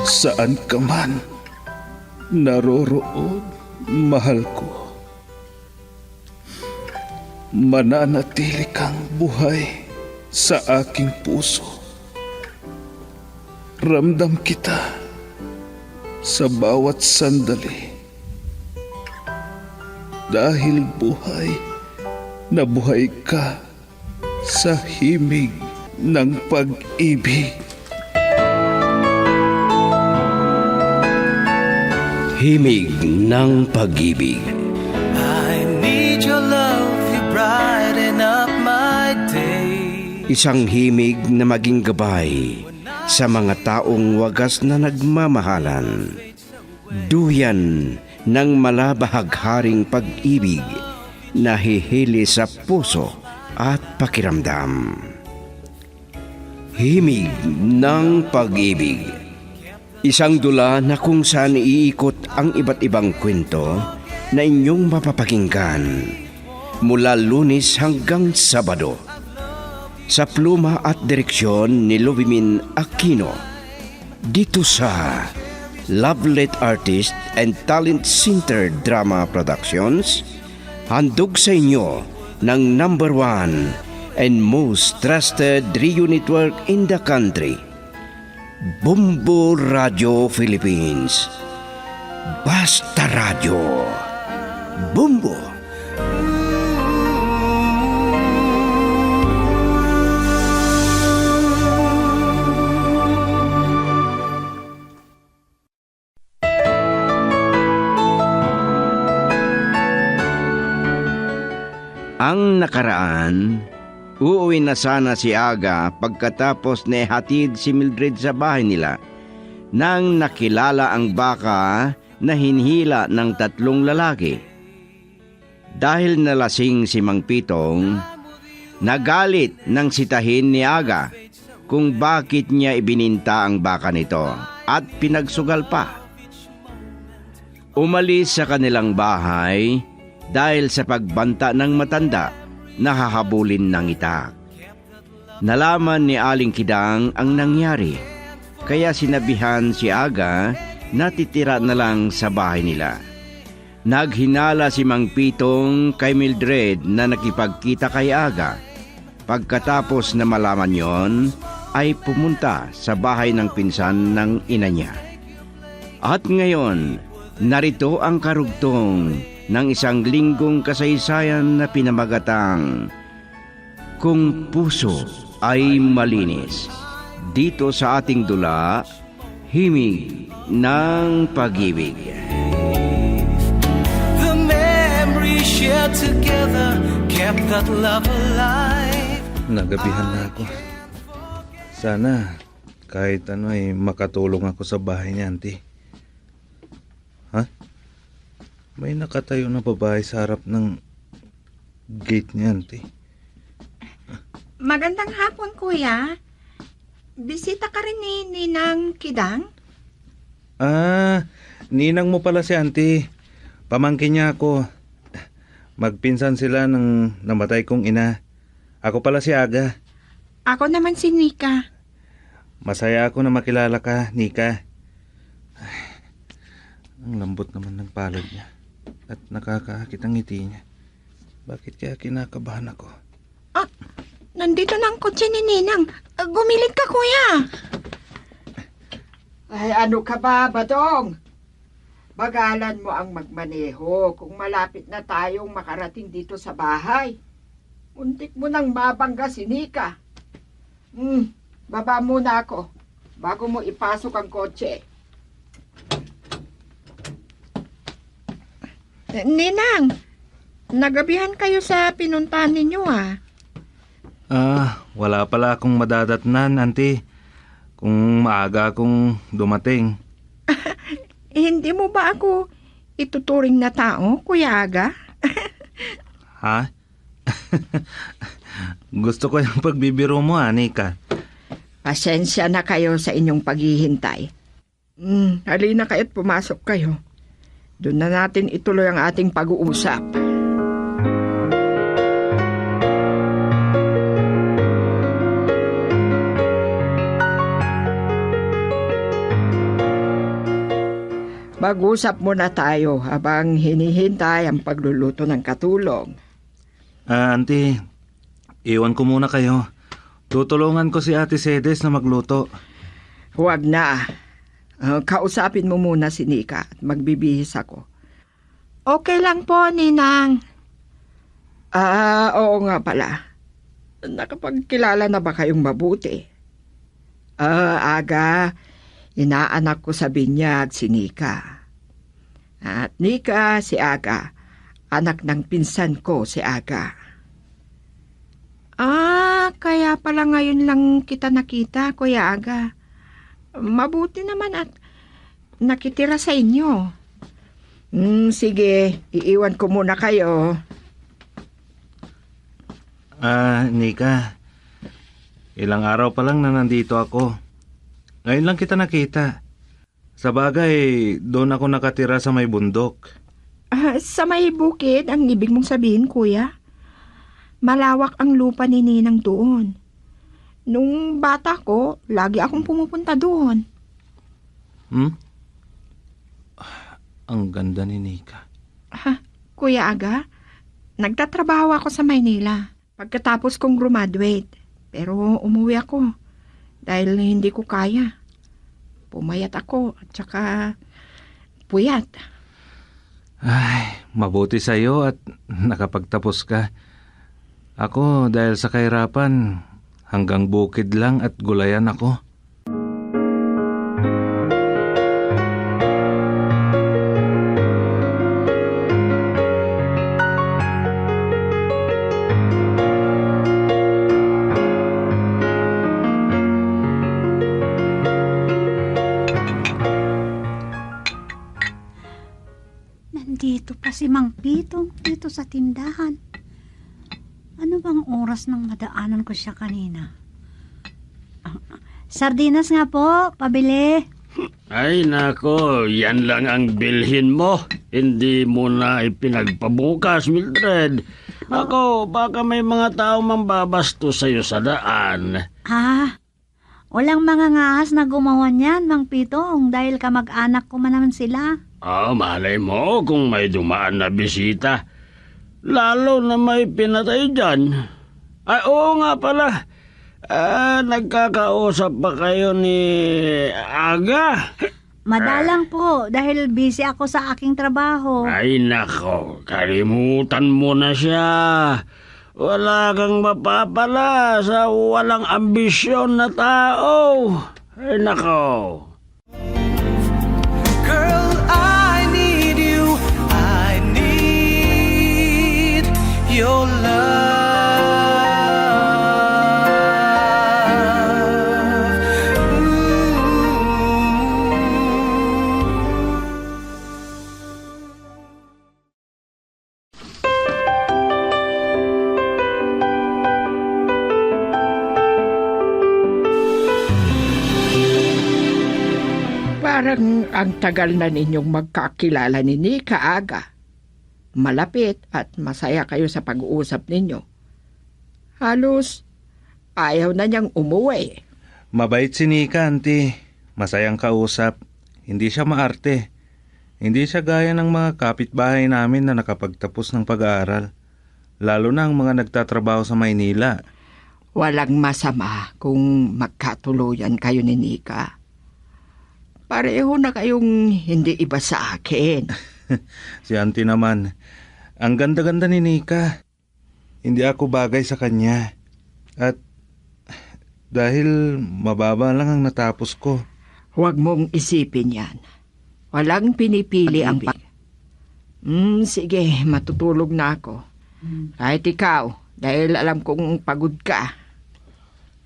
Saan ka man naroroon, mahal ko. Mananatili kang buhay sa aking puso. Ramdam kita sa bawat sandali. Dahil buhay na buhay ka sa himig ng pag-ibig. Himig ng pag-ibig. I need your love, you brighten up my day. Isang himig na maging gabay sa mga taong wagas na nagmamahalan. Duyan ng malabahagharing pag-ibig na hihili sa puso at pakiramdam. Himig ng pag-ibig. Isang dula na kung saan iikot ang iba't ibang kwento na inyong mapapakinggan mula Lunes hanggang Sabado. Sa pluma at direksyon ni Luvimin Aquino. Dito sa Lovelet Artist and Talent Center Drama Productions, handog sa inyo ng #1 and most trusted radio network in the country, Bumbo Radio Philippines. Basta Radio. Bumbo. Ang nakaraan, uuwi na sana si Aga pagkatapos na hatid si Mildred sa bahay nila nang nakilala ang baka na hinhila ng 3 lalaki. Dahil nalasing si Mang Pitong, nagalit nang sitahin ni Aga kung bakit niya ibininta ang baka nito at pinagsugal pa. Umalis sa kanilang bahay dahil sa pagbanta ng matanda na hahabulin ng itak. Nalaman ni Aling Kidang ang nangyari, kaya sinabihan si Aga na titira na lang sa bahay nila. Naghinala si Mang Pitong kay Mildred na nakipagkita kay Aga. Pagkatapos na malaman yon, ay pumunta sa bahay ng pinsan ng ina niya. At ngayon, narito ang karugtong ng 1 linggong kasaysayan na pinamagatang Kung Puso ay Malinis. Dito sa ating dula, Himig ng Pag-ibig. The memories shared together kept that love alive. Nagabihan na ako. Sana kahit ano ay makatulong ako sa bahay niya, auntie. Ha? May nakatayo na babae sa harap ng gate niya, auntie. Magandang hapon, kuya. Bisita ka rin ni Ninang Kidang? Ninang mo pala si auntie. Pamangkin niya ako. Magpinsan sila ng namatay kong ina. Ako pala si Aga. Ako naman si Nika. Masaya ako na makilala ka, Nika. Ay, ang lambot naman ng palad niya. At nakakakit ang ngiti niya. Bakit kaya kinakabahan ako? Ah, nandito na ang kotse ni Ninang. Gumilid ka, kuya. Ay, ano ka ba, Badong? Bagalan mo ang magmaneho kung malapit na tayong makarating dito sa bahay. Muntik mo nang mabangga si Nika. Baba muna ako bago mo ipasok ang kotse. Ninang, nagabihan kayo sa pinuntahan ninyo, ah. Wala pala akong madadatnan, auntie. Kung maaga akong dumating. Hindi mo ba ako ituturing na tao, Kuya Aga? Ha? Gusto ko yung pagbibiro mo, Nika. Pasensya na kayo sa inyong paghihintay. Halina kayo't pumasok kayo. Doon na natin ituloy ang ating pag-uusap. Mag-usap muna tayo habang hinihintay ang pagluluto ng katulong. Auntie, iwan ko muna kayo. Tutulungan ko si Ate Cedes na magluto. Huwag na. Kausapin mo muna si Nika at magbibihis ako. Okay lang po, Ninang. Oo nga pala. Nakapagkilala na ba kayong mabuti? Aga, inaanak ko sa binyag si Nika. At Nika si Aga, anak ng pinsan ko si Aga. Kaya pala ngayon lang kita nakita, Kuya Aga. Mabuti naman at nakitira sa inyo. Sige, iiwan ko muna kayo. Nika, ilang araw pa lang na nandito ako. Ngayon lang kita nakita. Sa bagay, doon ako nakatira sa may bundok. Sa may bukid, ang ibig mong sabihin, Kuya? Malawak ang lupa ni Ninang doon. Nung bata ko, lagi akong pumupunta doon. Ang ganda ni Nika. Kuya Aga, nagtatrabaho ako sa Maynila pagkatapos kong graduate. Pero umuwi ako dahil hindi ko kaya. Pumayat ako at saka puyat. Ay, mabuti sa'yo at nakapagtapos ka. Ako, dahil sa kahirapan, hanggang bukid lang at gulayan ako. Nandito pa si Mang Pitong dito sa tindahan. Ano bang oras nang madaanan ko siya kanina? Sardinas nga po, pabili. Ay nako, yan lang ang bilhin mo. Hindi mo na ipinagpabukas, Mildred. Ako, baka may mga tao mambabasto sa'yo sa daan. Walang mga ngahas na gumawa niyan, Mang Pitong, dahil kamag-anak ko man naman sila. Malay mo kung may dumaan na bisita. Lalo na may pinatay dyan. Ay, oo nga pala. Nagkakausap ba kayo ni Aga? Madalang po, dahil busy ako sa aking trabaho. Ay nako, kalimutan mo na siya. Wala kang mapapala sa walang ambisyon na tao. Ay nako. Girl, I need you. I need your love. Parang ang tagal na ninyong magkakilala ni Nika, Aga. Malapit at masaya kayo sa pag-uusap ninyo. Halos ayaw na niyang umuwi. Mabait si Nika, auntie. Masayang kausap. Hindi siya maarte. Hindi siya gaya ng mga kapitbahay namin na nakapagtapos ng pag-aaral. Lalo na ang mga nagtatrabaho sa Maynila. Walang masama kung magkatuluyan kayo ni Nika. Pareho na kayong hindi iba sa akin. Si auntie naman, ang ganda-ganda ni Nika. Hindi ako bagay sa kanya. At dahil mababa lang ang natapos ko. Huwag mong isipin yan. Walang pinipili ang sige, matutulog na ako. Kahit ikaw, dahil alam kong pagod ka.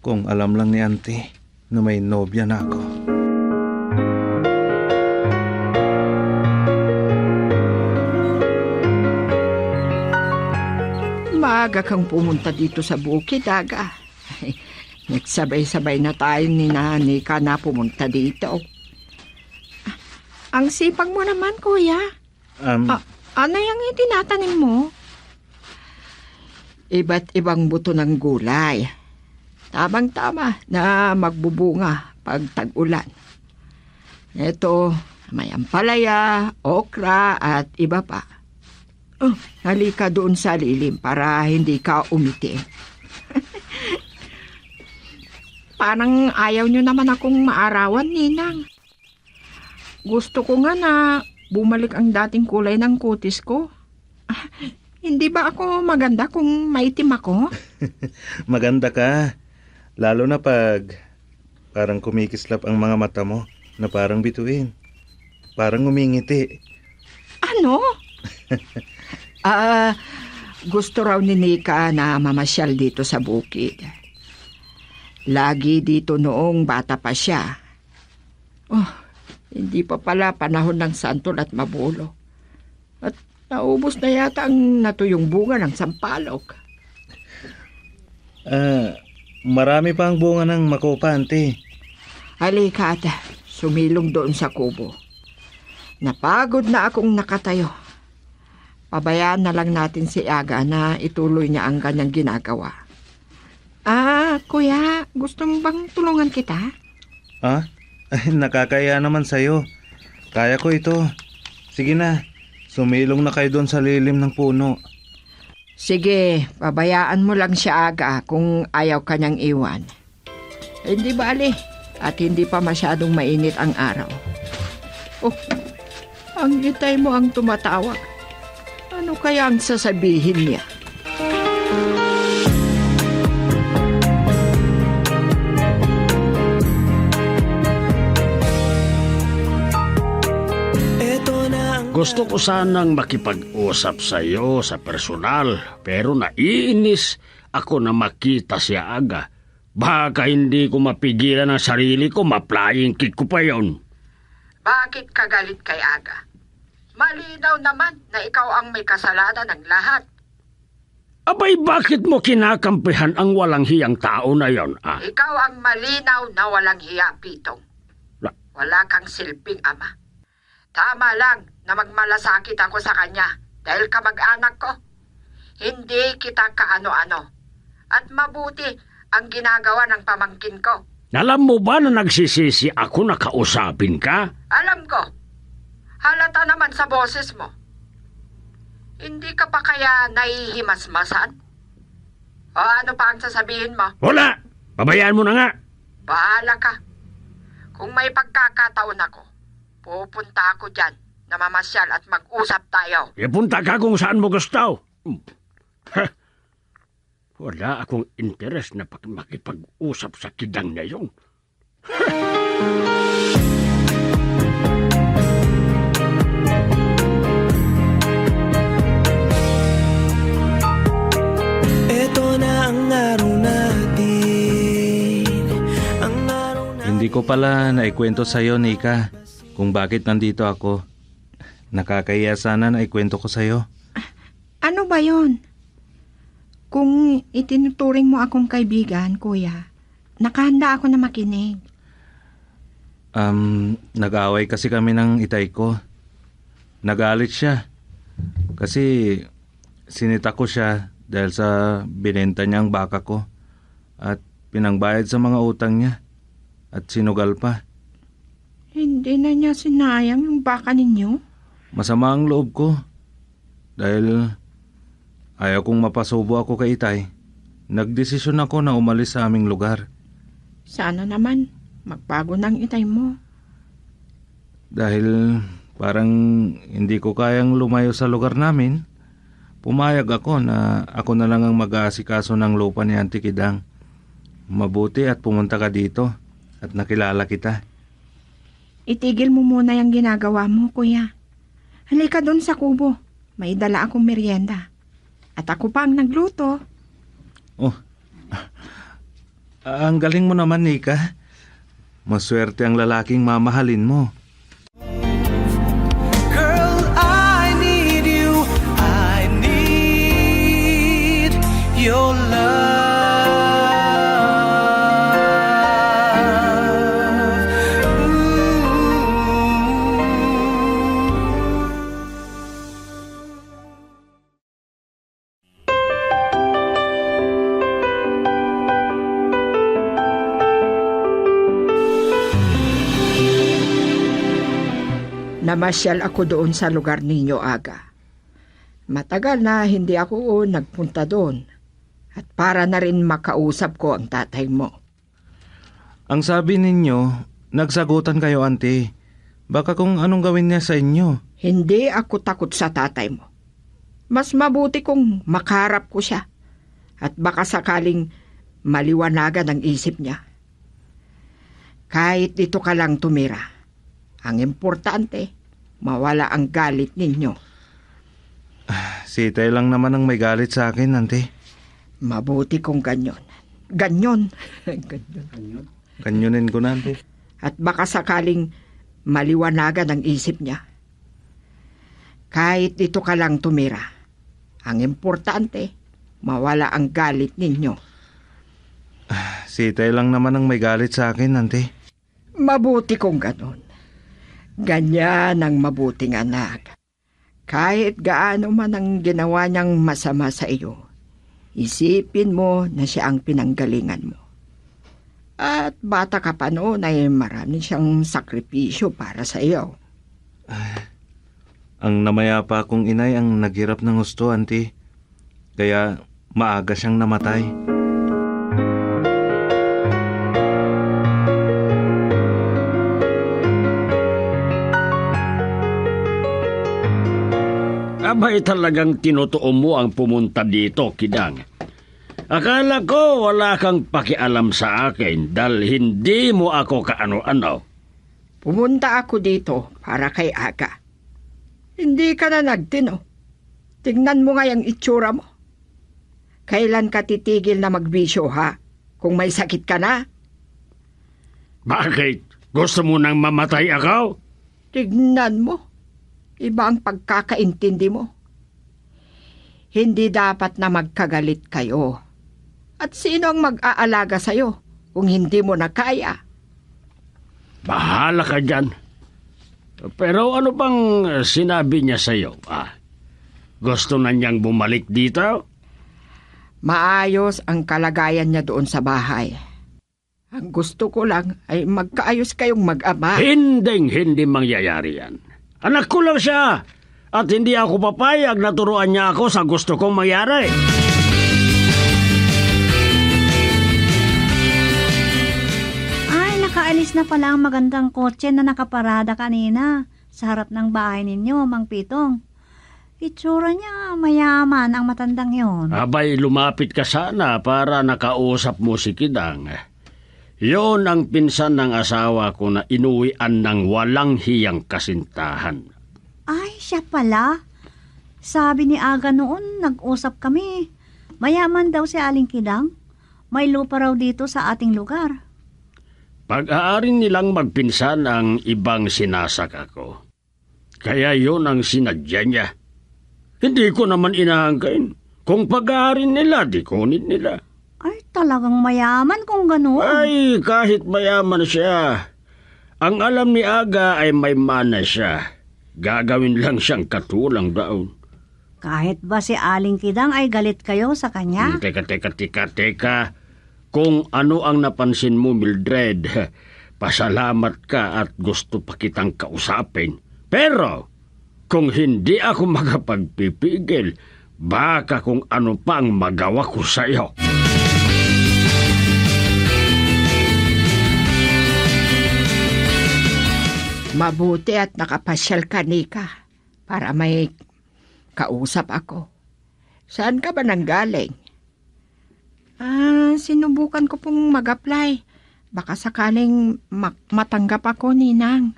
Kung alam lang ni auntie na may nobya na ako. Maaga kang pumunta dito sa bukid, Aga. Nagsabay-sabay na tayo ni Nika na pumunta dito. Ang sipag mo naman, Kuya. Ano yung itinatanim mo? Iba't ibang buto ng gulay. Tamang-tama na magbubunga pag tag-ulan. Ito, May ampalaya, okra at iba pa. Oh, halika doon sa lilim para hindi ka umitim. Parang ayaw nyo naman akong maarawan, Ninang. Gusto ko nga na bumalik ang dating kulay ng kutis ko. Hindi ba ako maganda kung maitim ako? Maganda ka. Lalo na pag parang kumikislap ang mga mata mo na parang bituin. Parang umingiti. Ano? Gusto raw ni Nika na mamasyal dito sa bukid. Lagi dito noong bata pa siya. Oh, hindi pa pala panahon ng santol at mabulo. At naubos na yata ang natuyong bunga ng sampalok. Marami pa ang bunga ng makopa, Auntie. Halika at sumilong doon sa kubo. Napagod na akong nakatayo. Pabayaan na lang natin si Aga na ituloy niya ang kanyang ginagawa. Kuya, gusto mo bang tulungan kita? Ay, nakakaya naman sa'yo. Kaya ko ito. Sige na, sumilong na kayo doon sa lilim ng puno. Sige, pabayaan mo lang siya, Aga, kung ayaw kanyang iwan. Hindi bali, at hindi pa masyadong mainit ang araw. Oh, ang itay mo ang tumatawag. Ano kaya ang sasabihin niya? Gusto ko sanang makipag-usap sa iyo sa personal, pero naiinis ako na makita siya Aga. Baka hindi ko mapigilan ang sarili ko, ma-flying kick ko pa yon. Bakit ka galit kay Aga? Malinaw naman na ikaw ang may kasalanan ng lahat. Abay, bakit mo kinakampihan ang walang hiyang tao na yon, Ikaw ang malinaw na walang hiya, Pitong. Wala kang silbing ama. Tama lang na magmalasakit ako sa kanya dahil kamag-anak ko. Hindi kita kaano-ano. At mabuti ang ginagawa ng pamangkin ko. Alam mo ba na nagsisisi ako na kausapin ka? Alam ko. Halata naman sa boses mo. Hindi ka pa kaya nahihimas-masan? O ano pa ang sasabihin mo? Wala! Pabayaan mo na nga! Bahala ka. Kung may pagkakataon ako, pupunta ako dyan na mamasyal at mag-usap tayo. Ipunta ka kung saan mo gusto. Wala akong interes na makipag-usap sa kidang na yun. Hindi ko pala naikwento sa'yo, Nika, kung bakit nandito ako. Nakakahiya sana na ikwento ko sa'yo. Ano ba yon? Kung itinuturing mo akong kaibigan, kuya, nakahanda ako na makinig. Nag-away kasi kami ng itay ko. Nagalit siya. Kasi sinita ko siya dahil sa binenta niyang baka ko at pinangbayad sa mga utang niya at sinugal pa. Hindi na niya sinayang yung baka ninyo? Masama ang loob ko dahil ayaw kong mapasubo ako kay itay. Nagdesisyon ako na umalis sa aming lugar. Sana naman magbago ng itay mo. Dahil parang hindi ko kayang lumayo sa lugar namin, pumayag ako na ako na lang ang mag-aasikaso ng lupa ni Auntie Kidang. Mabuti at pumunta ka dito at nakilala kita. Itigil mo muna yung ginagawa mo, kuya. Halika doon sa kubo. May dala akong merienda. At ako pa ang nagluto. Oh, ang galing mo naman, Nika. Maswerte ang lalaking mamahalin mo. Girl, I need you. I need your love. Namasyal ako doon sa lugar ninyo, Aga. Matagal na hindi ako nagpunta doon. At para na rin makausap ko ang tatay mo. Ang sabi ninyo, nagsagutan kayo, Auntie. Baka kung anong gawin niya sa inyo. Hindi ako takot sa tatay mo. Mas mabuti kung makaharap ko siya. At baka sakaling maliwanagan ang isip niya. Kahit dito ka lang tumira, ang importante, mawala ang galit ninyo. Si Itay lang naman ang may galit sa akin, Auntie. Mabuti kung ganyon. Ganyon. Ganyon. Kanyunin ko na, Auntie. At baka sakaling maliwanagan ang isip niya. Kahit dito ka lang tumira, ang importante, mawala ang galit ninyo. Si Itay lang naman ang may galit sa akin, Auntie. Mabuti kung ganon. Ganyan ang mabuting anak. Kahit gaano man ang ginawa niyang masama sa iyo, isipin mo na siya ang pinanggalingan mo. At bata ka pa noon ay marami siyang sakripisyo para sa iyo. Ang namayapa kong inay ang naghirap ng gusto, Auntie. Kaya maaga siyang namatay. Abay talagang tinutuo mo ang pumunta dito, Kidang. Akala ko wala kang pakialam sa akin dahil hindi mo ako kaano-ano. Pumunta ako dito para kay Aga. Hindi ka na nagtino. Tingnan mo nga yung itsura mo. Kailan ka titigil na magbisyo, ha? Kung may sakit ka na? Bakit? Gusto mo nang mamatay ako? Tignan mo. Iba ang pagkakaintindi mo. Hindi dapat na magkagalit kayo. At sino ang mag-aalaga sa'yo kung hindi mo na kaya? Bahala ka dyan. Pero ano bang sinabi niya sa'yo? Gusto na niyang bumalik dito? Maayos ang kalagayan niya doon sa bahay. Ang gusto ko lang ay magkaayos kayong mag-ama. Hindi mangyayari yan. Anak ko lang siya. At hindi ako papayag na turuan niya ako sa gusto kong mangyari. Ay, nakaalis na pala ang magandang kotse na nakaparada kanina sa harap ng bahay ninyo, Mang Pitong. Itsura niya mayaman ang matandang yon. Abay, lumapit ka sana para nakausap mo si Kidang. Yon ang pinsan ng asawa ko na inuwian ng walang hiyang kasintahan. Ay, siya pala. Sabi ni Aga noon, nag-usap kami. Mayaman daw si Aling Kidang. May lupa raw dito sa ating lugar. Pag-aarin nilang magpinsan ang ibang sinasaka ko. Kaya yon ang sinadya niya. Hindi ko naman inaangkain. Kung pag-aarin nila, di kunin nila. Ay, talagang mayaman kung gano'n. Ay, kahit mayaman siya. Ang alam ni Aga ay may mana siya. Gagawin lang siyang katulang daon. Kahit ba si Aling Kidang ay galit kayo sa kanya? Teka. Kung ano ang napansin mo, Mildred, pasalamat ka at gusto pa kitang kausapin. Pero, kung hindi ako makapagpipigil, baka kung ano pa ang magawa ko sa iyo. Mabuti at nakapasyal ka, Nika, para may kausap ako. Saan ka ba nanggaling? Sinubukan ko pong mag-apply. Baka sakaling matanggap ako, Ninang.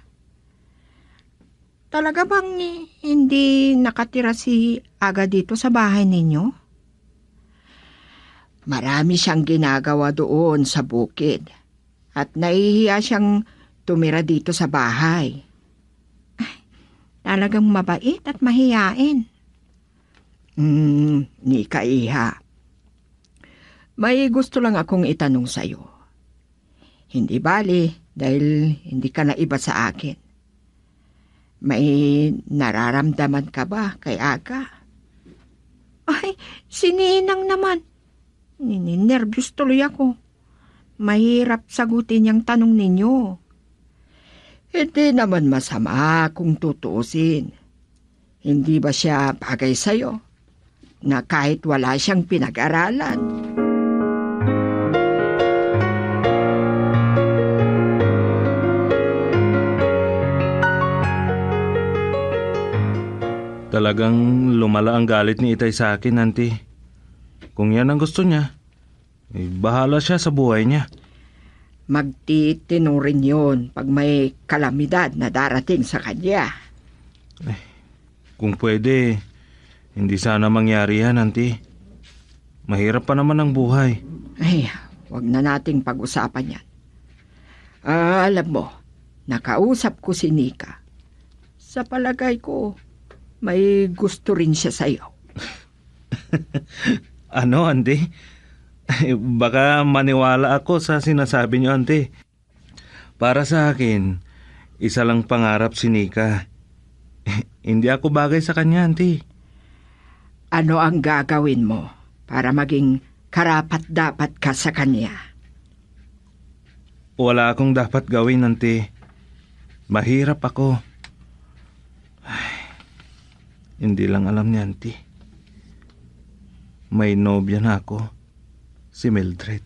Talaga bang hindi nakatira si Aga dito sa bahay ninyo? Marami siyang ginagawa doon sa bukid. At nahihiya siyang tumira dito sa bahay. Talagang mabait at mahiyain. Nika, iha. May gusto lang akong itanong sa'yo. Hindi bali dahil hindi ka na iba sa akin. May nararamdaman ka ba kay Aga? Ay, si Ninang naman. Ninervyos tuloy ako. Mahirap sagutin yung tanong ninyo. Hindi naman masama kung tutuusin. Hindi ba siya bagay sa'yo? Na kahit wala siyang pinag-aralan. Talagang lumala ang galit ni Itay sa akin, Auntie. Kung yan ang gusto niya, bahala siya sa buhay niya. Magtitino rin yun pag may kalamidad na darating sa kanya. Kung pwede, hindi sana mangyari yan, Auntie. Mahirap pa naman ang buhay. Ay, wag na nating pag-usapan yan. Alam mo, nakausap ko si Nika. Sa palagay ko, may gusto rin siya sa'yo. Ano, Auntie? Baka maniwala ako sa sinasabi niyo, Auntie. Para sa akin, isa lang pangarap si Nika. Hindi ako bagay sa kanya, Auntie. Ano ang gagawin mo para maging karapat-dapat ka sa kanya? Wala akong dapat gawin, Auntie. Mahirap ako. Hindi lang alam ni Auntie. May nobya na ako. Si Mildred.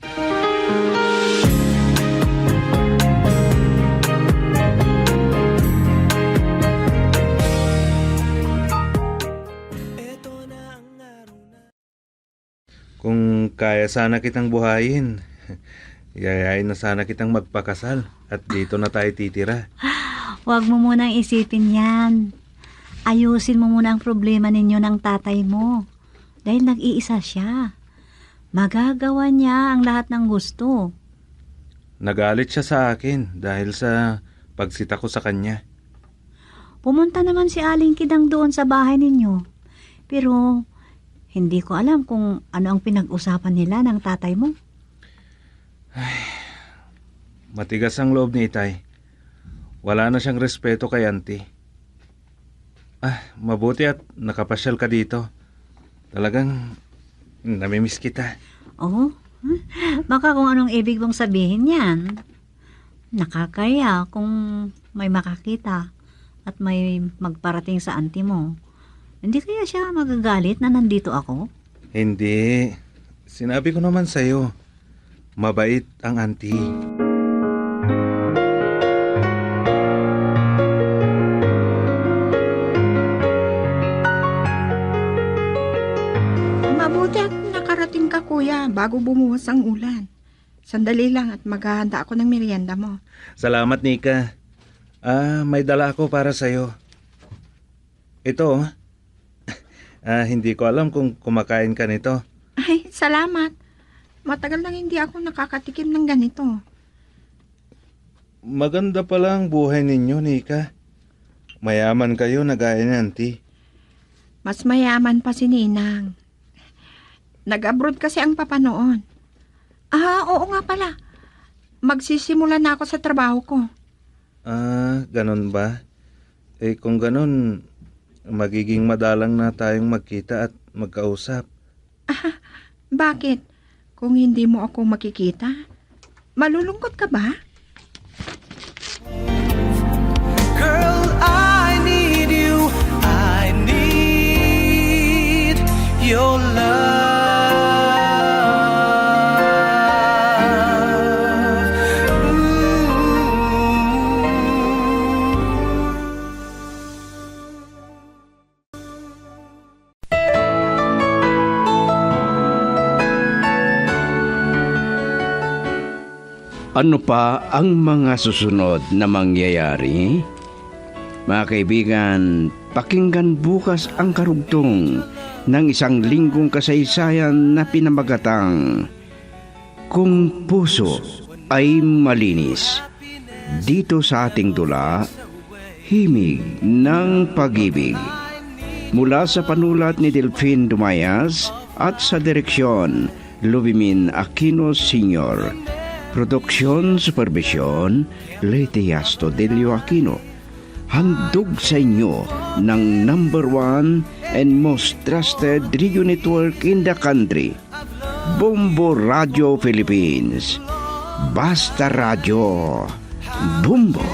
Kung kaya sana kitang buhayin, yayain na sana kitang magpakasal at dito na tayo titira. Huwag mo munang isipin yan. Ayusin mo muna ang problema ninyo ng tatay mo. Dahil nag-iisa siya. Magagawa niya ang lahat ng gusto. Nagalit siya sa akin dahil sa pagsita ko sa kanya. Pumunta naman si Aling Kidang doon sa bahay ninyo. Pero hindi ko alam kung ano ang pinag-usapan nila ng tatay mo. Matigas ang loob ni Itay. Wala na siyang respeto kay Auntie. Mabuti at nakapasyal ka dito. Talagang namimiss kita. Oh, baka kung anong ibig mong sabihin yan. Nakakaya kung may makakita at may magparating sa auntie mo. Hindi kaya siya magagalit na nandito ako? Hindi. Sinabi ko naman sa'yo, mabait ang auntie. Mabuti at nakarating ka, kuya, bago bumuhos ang ulan. Sandali lang at maghahanda ako ng merienda mo. Salamat, Nika. May dala ako para sa'yo. Ito, hindi ko alam kung kumakain ka nito. Ay, salamat. Matagal lang hindi ako nakakatikim ng ganito. Maganda pala ang buhay ninyo, Nika. Mayaman kayo na gaya ni Auntie. Mas mayaman pa si Ninang. Nag-abroad kasi ang papa noon. Oo nga pala. Magsisimula na ako sa trabaho ko. Ganon ba? Kung ganon, magiging madalang na tayong magkita at magkausap. Bakit? Kung hindi mo ako makikita, malulungkot ka ba? Girl, I need you. I need your love. Ano pa ang mga susunod na mangyayari? Mga kaibigan, pakinggan bukas ang karugtong ng isang linggong kasaysayan na pinamagatang Kung Puso ay Malinis. Dito sa ating dula, Himig ng Pag-ibig. Mula sa panulat ni Delphine Dumayas at sa direksyon Lubimin Aquino Sr. Produksyon, supervisyon, Leyte Yasto Delio Aquino. Handog sa inyo ng #1 and most trusted radio network in the country, Bombo Radio Philippines. Basta Radio. Bombo.